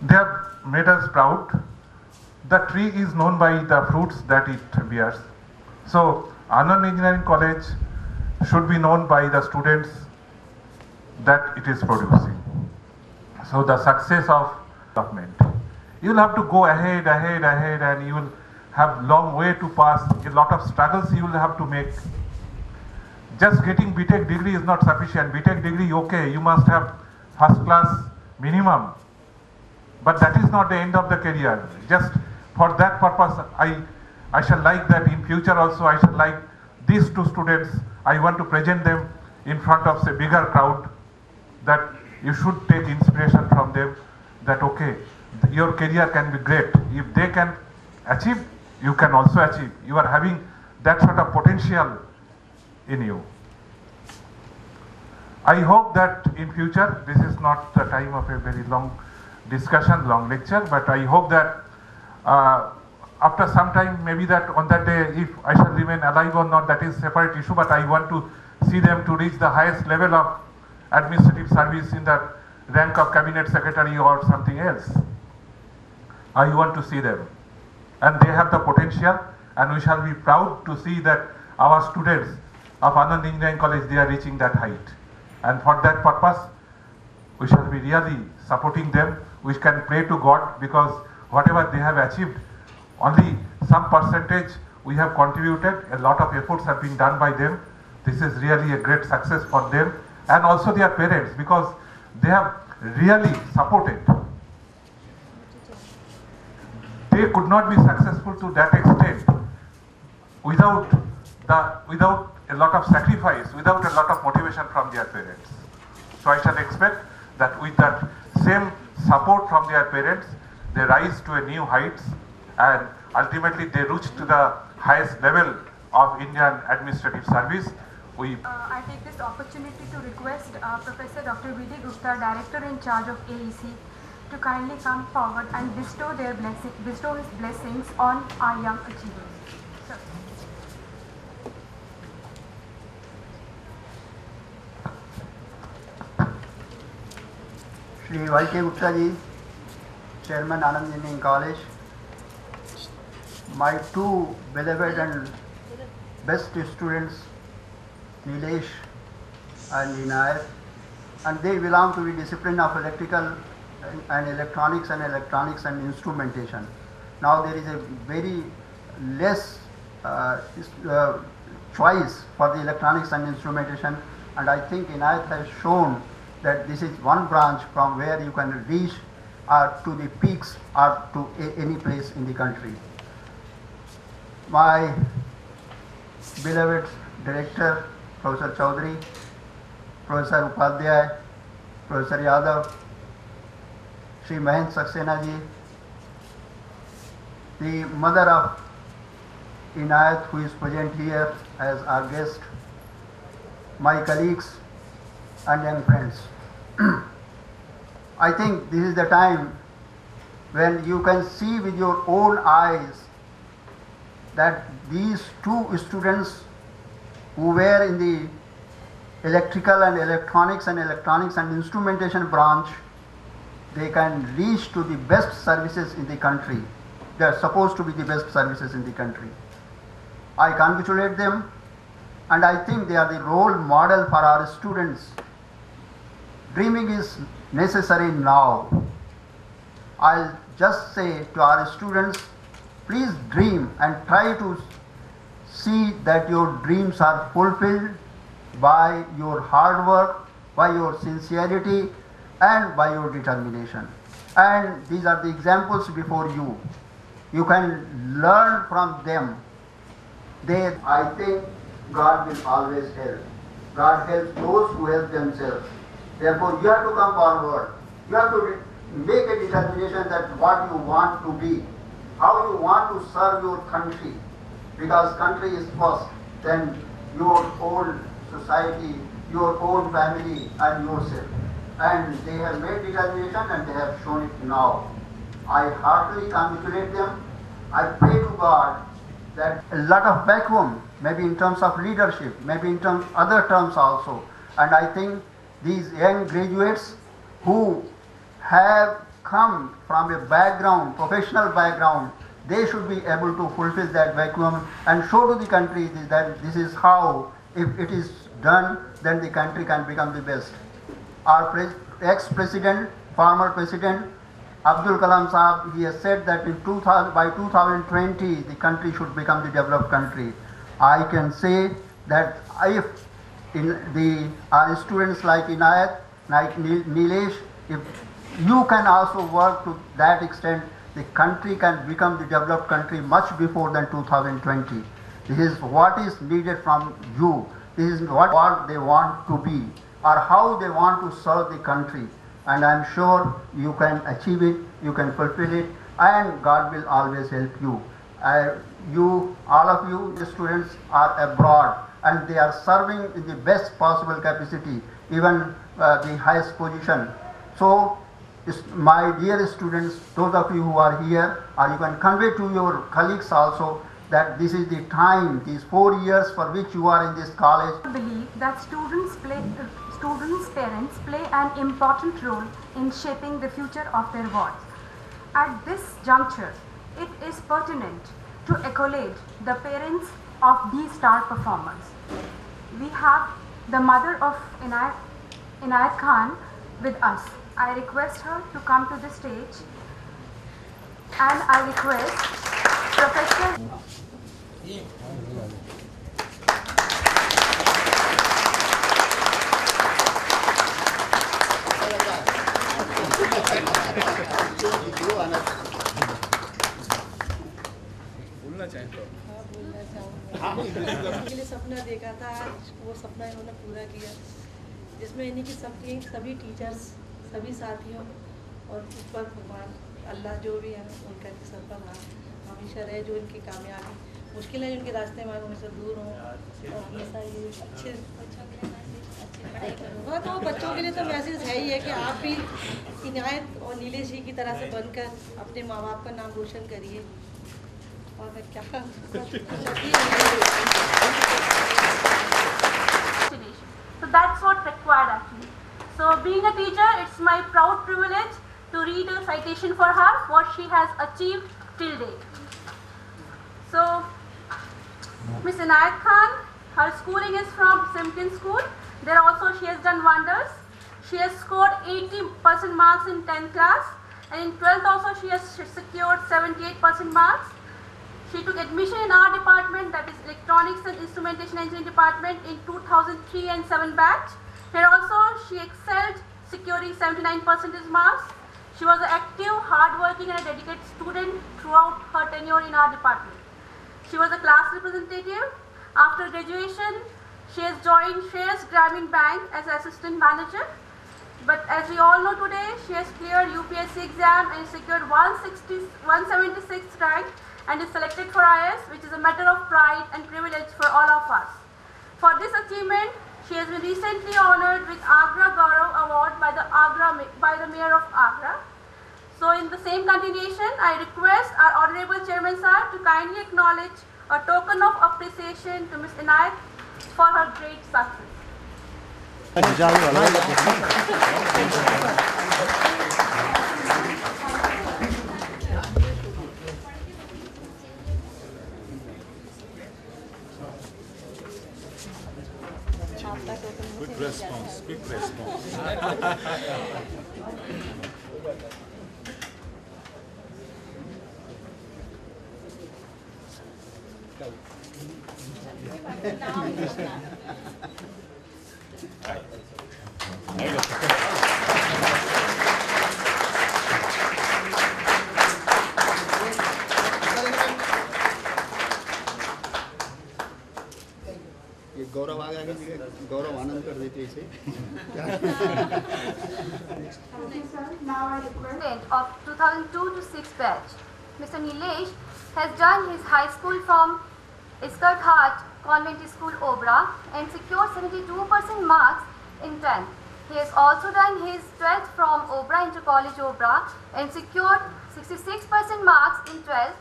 They have made us proud. The tree is known by the fruits that it bears. So, Anand Engineering College should be known by the students that it is producing. So, the success of development. You will have to go ahead, and you will have long way to pass. A lot of struggles you will have to make. Just getting BTech degree is not sufficient. BTech degree, okay, you must have first class minimum. But that is not the end of the career. Just for that purpose, I shall like that in future also. I shall like these two students. I want to present them in front of a bigger crowd, that you should take inspiration from them. That okay, your career can be great. If they can achieve, you can also achieve. You are having that sort of potential in you. I hope that in future, this is not the time of a very long discussion, long lecture, but I hope that after some time, maybe that on that day, if I shall remain alive or not, that is a separate issue, but I want to see them to reach the highest level of administrative service in the rank of cabinet secretary or something else. I want to see them. And they have the potential, and we shall be proud to see that our students of Anand Engineering College, they are reaching that height. And for that purpose, we shall be really supporting them. We can pray to God, because whatever they have achieved, only some percentage we have contributed. A lot of efforts have been done by them. This is really a great success for them, and also their parents, because they have really supported. They could not be successful to that extent without a lot of sacrifice, without a lot of motivation from their parents. So I shall expect that with that same support from their parents, they rise to a new heights, and ultimately they reach to the highest level of Indian administrative service. I take this opportunity to request Professor Dr. V.D. Gupta, Director in charge of AEC, to kindly come forward and bestow his blessings on our young achievers. Sir. Shri Y.K. Gupta ji, Chairman Anand Engineering College, my two beloved and best students, Nilesh and Inayat, and they belong to the discipline of electrical and electronics and instrumentation. Now there is a very less choice for the electronics and instrumentation, and I think Inayat has shown that this is one branch from where you can reach to the peaks or to any place in the country. My beloved director, Professor Chaudhary, Professor Upadhyay, Professor Yadav, Sri Mahend Saxena ji, the mother of Inayat, who is present here as our guest, my colleagues and young friends. I think this is the time when you can see with your own eyes that these two students who were in the electrical and electronics and instrumentation branch, they can reach to the best services in the country. They are supposed to be the best services in the country. I congratulate them, and I think they are the role model for our students. Dreaming is necessary now. I'll just say to our students, please dream and try to see that your dreams are fulfilled by your hard work, by your sincerity, and by your determination. And these are the examples before you. You can learn from them. I think God will always help. God helps those who help themselves. Therefore, you have to come forward. You have to make a determination that what you want to be, how you want to serve your country, because country is first, then your own society, your own family, and yourself. And they have made determination and they have shown it now. I heartily congratulate them. I pray to God that a lot of vacuum, maybe in terms of leadership, maybe in terms other terms also. And I think these young graduates who have come from a background, professional background, they should be able to fulfill that vacuum and show to the country that this is how, if it is done, then the country can become the best. Our ex-president, former president, Abdul Kalam Sahab, he has said that by 2020, the country should become the developed country. I can say that if our students like Inayat, like Nilesh, if you can also work to that extent, the country can become the developed country much before than 2020. This is what is needed from you. This is what they want to be or how they want to serve the country. And I am sure you can achieve it, you can fulfill it, and God will always help you. All of you, the students, are abroad and they are serving in the best possible capacity, even the highest position. So, my dear students, those of you who are here, or you can convey to your colleagues also that this is the time, these 4 years for which you are in this college. I believe that students' parents play an important role in shaping the future of their wards. At this juncture, it is pertinent to accolade the parents of these star performers. We have the mother of Inayat Khan with us. I request her to come to the stage, and I request Professor के लिए सपना देखा था, आज वो सपना इन्होंने पूरा किया, जिसमें इन्हीं की सभी टीचर्स, सभी साथियों और ऊपर भगवान अल्लाह जो भी है उनका सर पर हमेशा रहे, जो इनकी कामयाबी मुश्किलें इनके रास्ते में हमेशा दूर हों और हमेशा ये अच्छे पढ़ाई करो। हाँ, तो बच्चों के लिए तो मैसेज है ही है कि आप भी इनायत और नीलेश जी की तरह से बनकर अपने माँ बाप का नाम रोशन करिए। और मैं क्या So that's what required actually. So being a teacher, it's my proud privilege to read a citation for her, what she has achieved till date. So Miss Inayat Khan, her schooling is from Simpkin School. There also she has done wonders. She has scored 80% marks in 10th class, and in 12th also she has secured 78% marks. She took admission in our department, that is Electronics and Instrumentation Engineering department, in 2003 and 7 batch. Here also she excelled, securing 79% marks. She was an active, hardworking and a dedicated student throughout her tenure in our department. She was a class representative. After graduation, she has joined Shreyas Grameen Bank as assistant manager. But as we all know today, she has cleared UPSC exam and secured 176th rank and is selected for IS, which is a matter of pride and privilege for all of us. For this achievement, she has been recently honored with Agra Gaurav Award by the Mayor of Agra. So in the same continuation, I request our Honorable Chairman Sir to kindly acknowledge a token of appreciation to Ms. Inayat for her great success. Quick response, quick response. गौरव आ गया, गौरव आनंद कर देते इसे। Now I request of 2002 to 6 batch. Mr. Nilesh has done his high school from Iskart Hart Convent School, Obra, and secured 72% marks in 10th. He has also done his 12th from Obra Inter College, Obra, and secured 66% marks in 12th.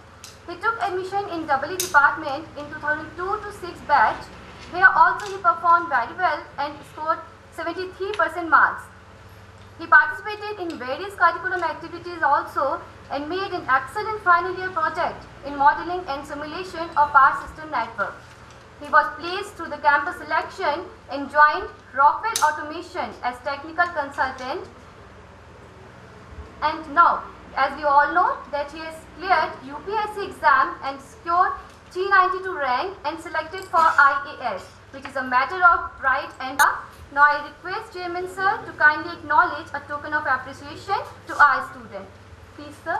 He took admission in EE department in 2002 to 6 batch. Here also he performed very well and scored 73% marks. He participated in various curriculum activities also and made an excellent final year project in modeling and simulation of power system network. He was placed through the campus selection and joined Rockwell Automation as technical consultant. And now, as we all know, that he has cleared UPSC exam and secured T92 rank and selected for IAS, which is a matter of pride and now I request Chairman sir to kindly acknowledge a token of appreciation to our student. Please sir.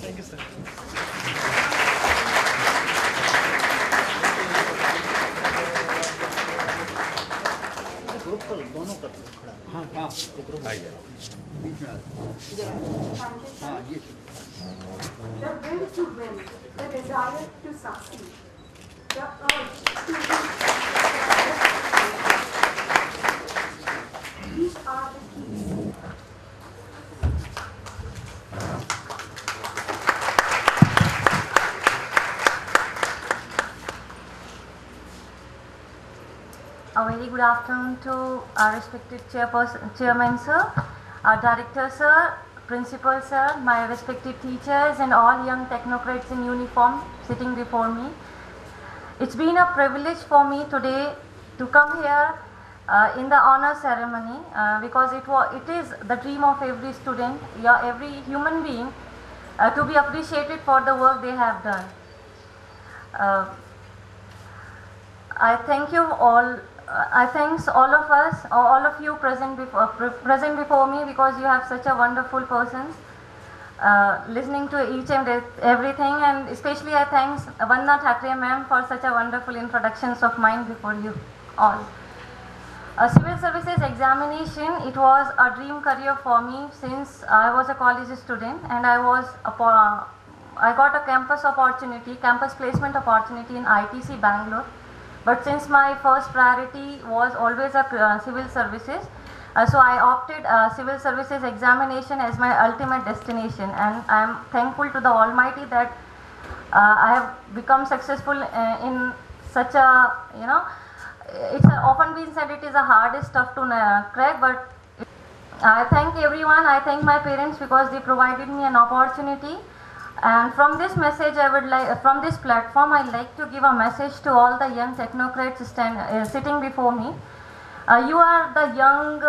Thank you, sir. Group पर दोनों कर लो खड़ा। हाँ हाँ बीच में हाँ ये The will to win, the desire to succeed, the urge to these are the keys. A very good afternoon to our respected chairman sir, our director sir, principal sir, my respected teachers and all young technocrats in uniform sitting before me. It's been a privilege for me today to come here in the honor ceremony because it is the dream of every student, every human being to be appreciated for the work they have done. I thank you all. I thanks all of us, all of you present before me because you have such a wonderful persons listening to each and everything, and especially I thanks Vandana Thakre ma'am for such a wonderful introductions of mine before you all. Civil services examination, it was a dream career for me since I was a college student, and I got a campus placement opportunity in ITC Bangalore. But since my first priority was always a civil services, so I opted civil services examination as my ultimate destination, and I am thankful to the Almighty that I have become successful in such a, it's often been said it is the hardest stuff to crack, but I thank everyone. I thank my parents because they provided me an opportunity. And from this message, from this platform, I'd like to give a message to all the young technocrats sitting before me. You are the young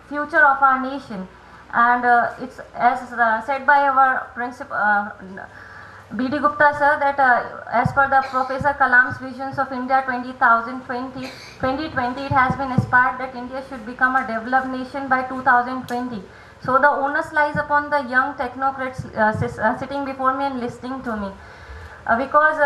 future of our nation, and it's as said by our principal B.D. Gupta sir that as per the Professor Kalam's visions of India 2020, it has been aspired that India should become a developed nation by 2020. So the onus lies upon the young technocrats sitting before me and listening to me, because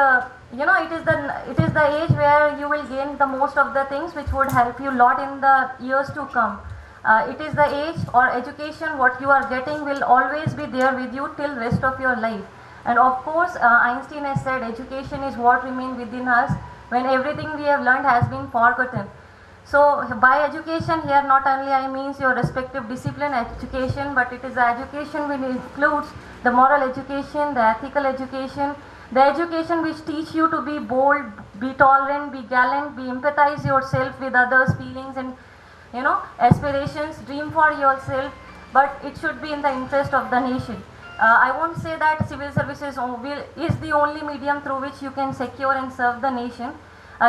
it is the age where you will gain the most of the things which would help you lot in the years to come. It is the age or education what you are getting will always be there with you till rest of your life. And of course, Einstein has said education is what remains within us when everything we have learned has been forgotten. So by education here not only I means your respective discipline education, but it is the education which includes the moral education, the ethical education, the education which teach you to be bold, be tolerant, be gallant, be empathize yourself with others' feelings and aspirations, dream for yourself, but it should be in the interest of the nation. I won't say that civil services is the only medium through which you can secure and serve the nation.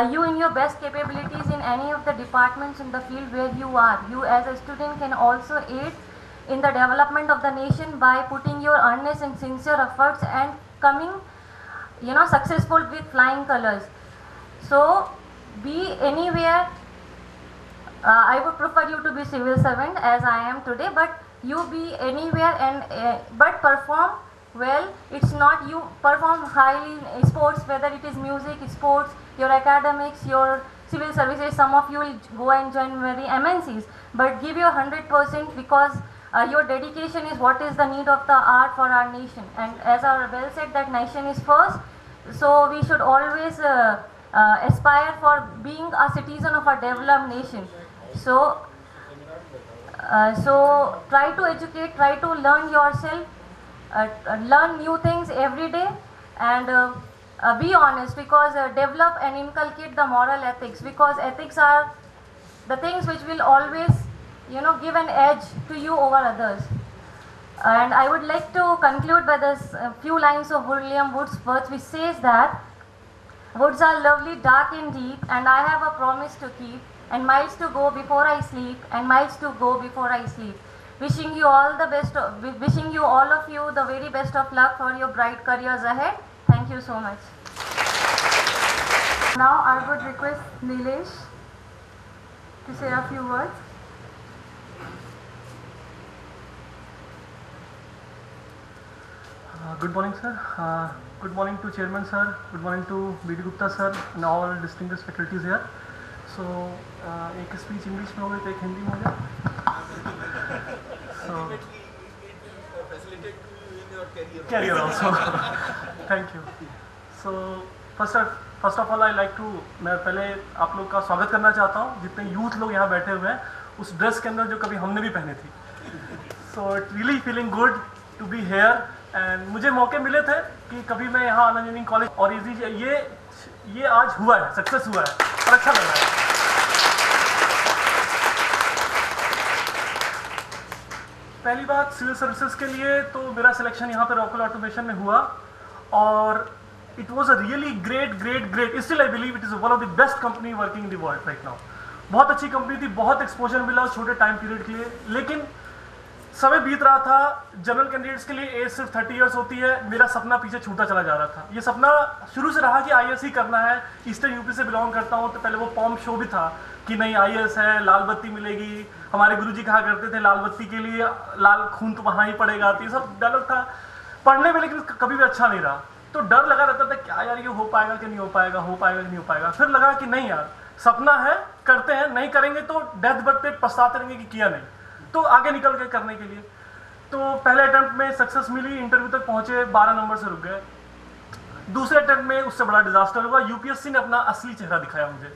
You in your best capabilities in any of the departments in the field where you are, you as a student can also aid in the development of the nation by putting your earnest and sincere efforts and coming successful with flying colors. So be anywhere, I would prefer you to be civil servant as I am today, but you be anywhere and but perform well, it's not you perform highly in sports, whether it is music, sports, your academics, your civil services. Some of you will go and join very MNCs, but give your 100% because your dedication is what is the need of the art for our nation. And as our well said, that nation is first, so we should always aspire for being a citizen of a developed nation. So try to educate, try to learn yourself, learn new things every day, and be honest, because develop and inculcate the moral ethics, because ethics are the things which will always, give an edge to you over others. And I would like to conclude by this few lines of William Wood's words, which says that woods are lovely, dark and deep, and I have a promise to keep, and miles to go before I sleep, and miles to go before I sleep. Wishing you all the best, wishing you all of you the very best of luck for your bright careers ahead. Thank you so much. Now I would request Nilesh to say a few words. Good morning, sir. Good morning to Chairman, sir. Good morning to B.D. Gupta, sir, and all distinguished faculties here. So, एक speech English में हो गई तो एक हिंदी में हो गया. So, facilitate in your career also. Thank you. So, first of all, I like to, मैं पहले आप लोग का स्वागत करना चाहता हूँ. जितने youth लोग यहाँ बैठे हुए हैं, उस dress के अंदर जो कभी हमने भी पहनी थी. So, it's really feeling good to be here. And मुझे मौके मिले थे कि कभी मैं यहाँ आनंद इंजीनियरिंग कॉलेज और ये आज हुआ है, सक्सेस हुआ है और अच्छा लग रहा है. पहली बात, सिविल सर्विसेज के लिए तो मेरा सिलेक्शन यहाँ पे रॉकवेल ऑटोमेशन में हुआ और it was a really great still I believe it is one of the best company working in the world right now. बहुत अच्छी कंपनी थी, बहुत एक्सपोजर मिला उस छोटे टाइम पीरियड के लिए, लेकिन समय बीत रहा था. जनरल कैंडिडेट्स के लिए एज सिर्फ 30 इयर्स होती है. मेरा सपना पीछे छूटा चला जा रहा था. ये सपना शुरू से रहा कि आईएएस ही करना है. ईस्टर्न यूपी से बिलोंग करता हूँ, तो पहले वो पॉम्प शो भी था कि नहीं आईएएस है, लाल बत्ती मिलेगी. हमारे गुरुजी कहा करते थे लाल बत्ती के लिए लाल खून तो बहाना ही पड़ेगा. तो ये सब डायलॉग था पढ़ने में, लेकिन कभी भी अच्छा नहीं रहा. तो डर लगा रहता था क्या यार ये हो पाएगा कि नहीं हो पाएगा, हो पाएगा कि नहीं हो पाएगा. फिर लगा कि नहीं यार, सपना है, करते हैं, नहीं करेंगे तो डेथ बेड पे पछताते रहेंगे कि किया नहीं. तो आगे निकल के करने के लिए तो पहले अटेम्प्ट में सक्सेस मिली, इंटरव्यू तक पहुंचे, 12 नंबर से रुक गए. दूसरे अटेम्प्ट में उससे बड़ा डिजास्टर हुआ. यूपीएससी ने अपना असली चेहरा दिखाया मुझे.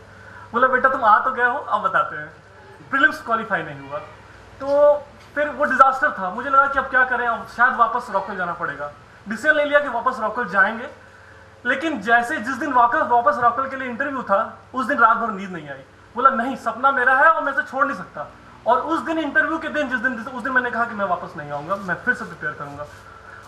बोला बेटा तुम आ तो गए हो, अब बताते हैं. प्रीलिम्स क्वालिफाई नहीं हुआ. तो फिर वो डिजास्टर था. मुझे लगा कि अब क्या करें, अब शायद वापस रॉकवेल जाना पड़ेगा. डिसीजन ले लिया कि वापस रॉकवेल जाएंगे. लेकिन जैसे जिस दिन वापस रॉकवेल के लिए इंटरव्यू था, उस दिन रात भर नींद नहीं आई. बोला नहीं, सपना मेरा है और मैं इसे छोड़ नहीं सकता. और उस दिन इंटरव्यू के दिन उस दिन मैंने कहा कि मैं वापस नहीं आऊँगा, मैं फिर से प्रिपेयर करूँगा.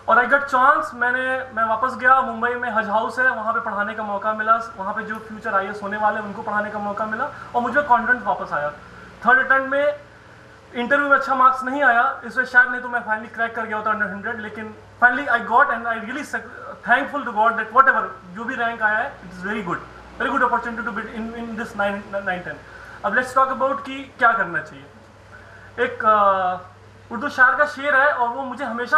और आई गॉट चांस, मैं वापस गया. मुंबई में हज हाउस है, वहाँ पे पढ़ाने का मौका मिला. वहाँ पे जो फ्यूचर आईएएस होने वाले उनको पढ़ाने का मौका मिला और मुझे कॉन्फिडेंस वापस आया. थर्ड अटेम्प्ट में इंटरव्यू में अच्छा मार्क्स नहीं आया, इसमें शायद नहीं तो मैं फाइनली क्रैक कर गया होता अंडर 100. लेकिन finally I got and I really thankful to God that whatever जो भी रैंक आया है it is very good opportunity to be in this 9-10. अब लेट्स टॉक अबाउट कि क्या करना चाहिए. एक उर्दू शायर का शेर है और वो मुझे हमेशा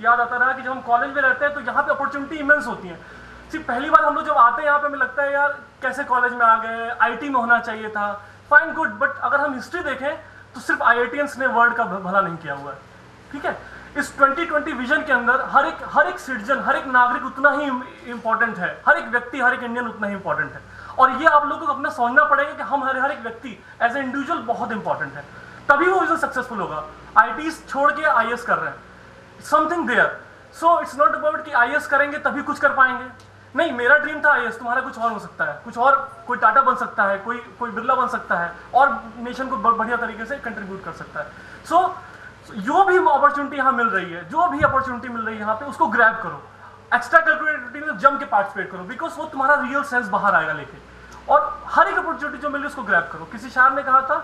याद आता रहा कि जब हम कॉलेज में रहते हैं तो यहाँ पे अपॉर्चुनिटी इमेंस होती हैं. सिर्फ पहली बार हम लोग जब आते हैं यहाँ पे हमें लगता है यार कैसे कॉलेज में आ गए, आईटी में होना चाहिए था, फाइन गुड. बट अगर हम हिस्ट्री देखें तो सिर्फ आईआईटीएंस ने वर्ल्ड का भला नहीं किया हुआ है. ठीक है, इस 2020 विजन के अंदर हर एक सिटीजन, हर एक नागरिक उतना ही इंपॉर्टेंट है. हर एक व्यक्ति, हर एक इंडियन उतना ही इंपॉर्टेंट है. और ये आप लोगों को अपना समझना पड़ेगा कि हम हर एक व्यक्ति एज ए इंडिविजुअल बहुत इंपॉर्टेंट है, तभी वो विजन सक्सेसफुल होगा. आईटीज छोड़ के आईएएस कर रहे हैं, something there. So it's not about कि आईएएस करेंगे तभी कुछ कर पाएंगे. नहीं, मेरा ड्रीम था आईएएस, तुम्हारा कुछ और हो सकता है, कुछ और, कोई टाटा बन सकता है, कोई बिरला बन सकता है और नेशन को बढ़िया तरीके से कंट्रीब्यूट कर सकता है. सो जो भी अपॉर्चुनिटी यहाँ मिल रही है, जो भी अपॉर्चुनिटी मिल रही है यहाँ पे, उसको ग्रैब करो. एक्स्ट्रा करिकुलर एक्टिविटी में जम के पार्टिसिपेट करो, बिकॉज वो तुम्हारा रियल सेंस बाहर आएगा लेके. और हर एक अपॉर्चुनिटी जो मिली उसको ग्रैब करो. किसी शायर ने कहा था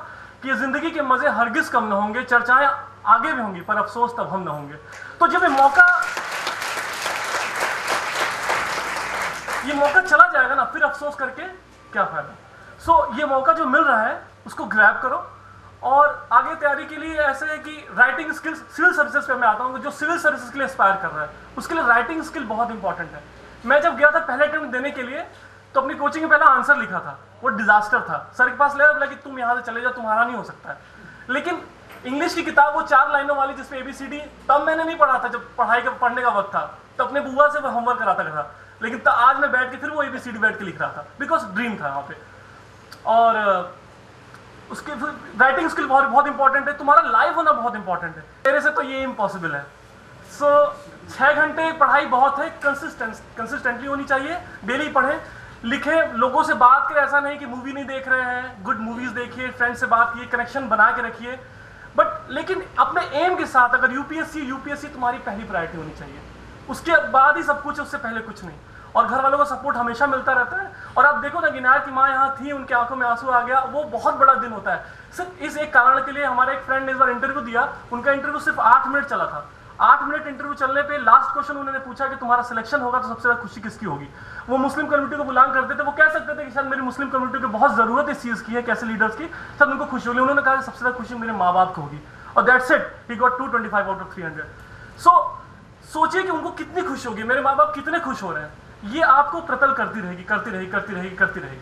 कि जिंदगी के मजे हरगिज कम न होंगे, चर्चाएं आगे भी होंगी पर अफसोस तब हम न होंगे. तो जब ये मौका चला जाएगा ना, फिर अफसोस करके क्या फायदा. सो ये मौका जो मिल रहा है उसको ग्रैब करो और आगे तैयारी के लिए ऐसे है कि राइटिंग स्किल्स, सिविल सर्विसेज पे मैं आता हूँ, जो सिविल सर्विसेज के लिए एस्पायर कर रहा है उसके लिए राइटिंग स्किल बहुत इंपॉर्टेंट है। मैं जब गया था पहले अटेम्प्ट देने के लिए तो अपनी कोचिंग में पहला आंसर लिखा था, वो डिजास्टर था। सर के पास ले बोला कि तुम यहाँ से चले जाओ, तुम्हारा नहीं हो सकता है। लेकिन इंग्लिश की किताब वो 4 लाइनों वाली जिसपे ABCD, तब मैंने नहीं पढ़ा था, जब पढ़ने का वक्त था तो अपने बुआ से होमवर्क कराता था। लेकिन आज मैं बैठ के फिर वो ABCD बैठ के लिख रहा था, बिकॉज ड्रीम था वहाँ पे। और उसके राइटिंग स्किल बहुत बहुत इंपॉर्टेंट है, तुम्हारा लाइव होना बहुत इंपॉर्टेंट है। मेरे से तो ये इम्पॉसिबल है। सो 6 घंटे पढ़ाई बहुत है, कंसिस्टेंटली होनी चाहिए, डेली पढ़ें, लिखें, लोगों से बात करें। ऐसा नहीं कि मूवी नहीं देख रहे हैं, गुड मूवीज देखिए, फ्रेंड से बात कीजिए, कनेक्शन बना के रखिए, बट लेकिन अपने एम के साथ। अगर यूपीएससी तुम्हारी पहली प्रायोरिटी होनी चाहिए, उसके बाद ही सब कुछ है, उससे पहले कुछ नहीं। और घर वालों का सपोर्ट हमेशा मिलता रहता है। और आप देखो ना, गिनार की माँ यहाँ थी, उनकी आंखों में आंसू आ गया, वो बहुत बड़ा दिन होता है। सिर्फ इस एक कारण के लिए हमारे एक फ्रेंड ने इस बार इंटरव्यू दिया, उनका इंटरव्यू सिर्फ 8 मिनट चला था। 8 मिनट इंटरव्यू चलने पे लास्ट क्वेश्चन उन्होंने पूछा कि तुम्हारा सिलेक्शन होगा तो सबसे ज्यादा खुशी किसकी होगी। वो मुस्लिम कम्युनिटी को बिलोंग करते थे, वो कह सकते थे कि शायद मेरी मुस्लिम कम्युनिटी को बहुत जरूरत इस चीज की है, कैसे लीडर्स की, सब उनको खुशी होगी। उन्होंने कहा सबसे ज्यादा खुशी मेरे माँ बाप को होगी, और that's it, he got 225 out of 300। सो सोचिए कि उनको कितनी खुशी होगी, मेरे माँ बाप कितने खुश हो रहे हैं। ये आपको प्रतल करती रहेगी।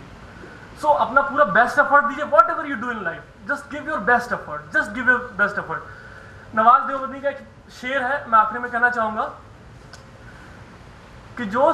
सो अपना पूरा बेस्ट एफर्ट दीजिए, what ever you do in life, just give your best effort, just give your best effort. Nawaz Deobandi का एक शेर है, मैं आखिरी में कहना चाहूंगा कि जो